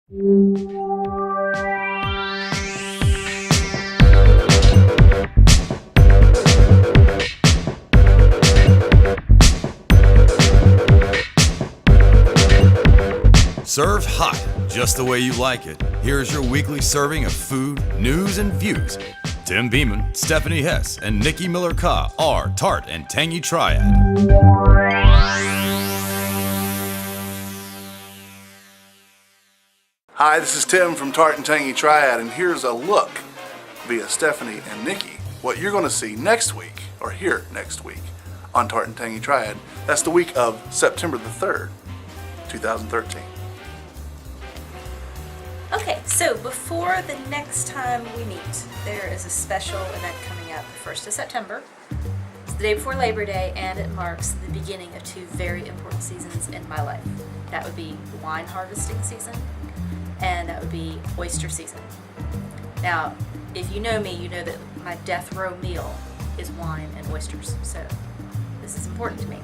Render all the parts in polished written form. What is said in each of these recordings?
Served hot, just the way you like it. Here's your weekly serving of food, news, and views. Tim Beeman, Stephanie Hess, and Nikki Miller-Ka are Tart and Tangy Triad. Hi, this is Tim from Tart and Tangy Triad, and here's a look via Stephanie and Nikki what you're going to see next week, or hear next week, on Tart and Tangy Triad. That's the week of September the 3rd, 2013. Okay, so before the next time we meet, there is a special event coming up the 1st of September. It's the day before Labor Day, and it marks the beginning of two very important seasons in my life. That would be wine harvesting season, and that would be oyster season. Now, if you know me, you know that my death row meal is wine and oysters, so this is important to me.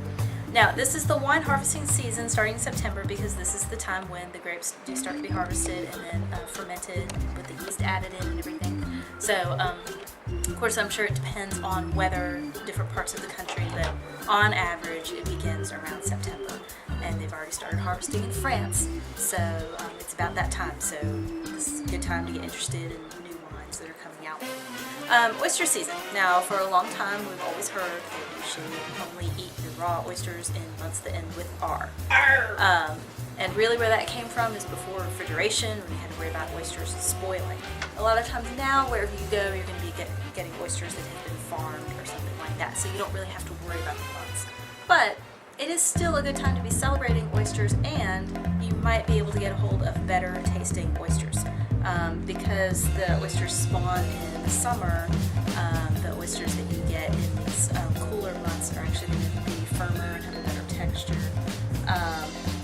Now, this is the wine harvesting season starting in September because this is the time when the grapes do start to be harvested and then fermented with the yeast added in and everything. So, of course, I'm sure it depends on weather, different parts of the country, but on average, it begins around September. And they've already started harvesting in France, so it's about that time. So this is a good time to get interested in new wines that are coming out. Oyster season. Now, for a long time, we've always heard that you should only eat your raw oysters in months that end with R. And really where that came from is before refrigeration, when you had to worry about oysters spoiling. A lot of times now, wherever you go, you're going to be getting oysters that have been farmed or something like that, so you don't really have to worry about the months. But it is still a good time to be celebrating oysters, and you might be able to get a hold of better tasting oysters. Because the oysters spawn in the summer, the oysters that you get in these cooler months are actually going to be firmer and have a better texture,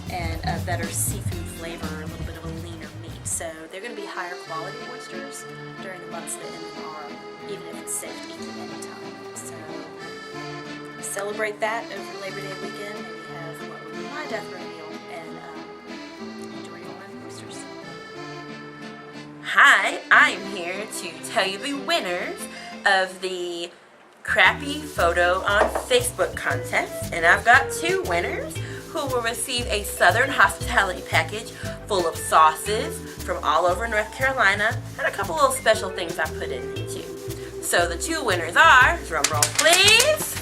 and a better seafood flavor, a little bit of a leaner meat. So they're going to be higher quality oysters during the months that end in R, even if it's safe to eat them anytime. So celebrate that over Labor Day weekend. Maybe have what would be my death row meal and enjoy your wine and oysters. Hi, I'm here to tell you the winners of the Crappy Photo on Facebook contest, and I've got two winners who will receive a Southern Hospitality package full of sauces from all over North Carolina and a couple little special things I put in there too. So the two winners are, drum roll please,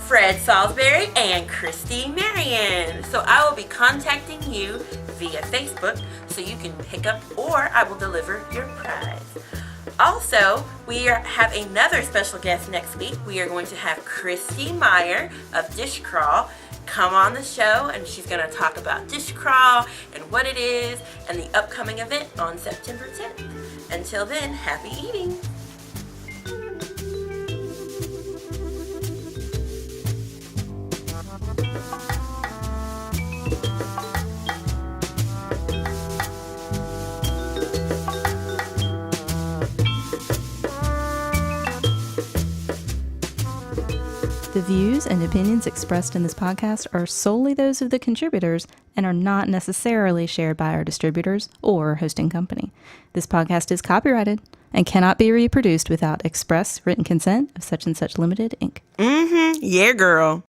Fred Salisbury and Christy Marion. So I will be contacting you via Facebook so you can pick up, or I will deliver your prize. Also, we have another special guest next week. We are going to have Christy Meyer of Dish Crawl come on the show, and she's going to talk about Dish Crawl and what it is and the upcoming event on September 10th. Until then, happy eating. The views and opinions expressed in this podcast are solely those of the contributors and are not necessarily shared by our distributors or hosting company. This podcast is copyrighted and cannot be reproduced without express written consent of such and such Limited, Inc. Yeah, girl.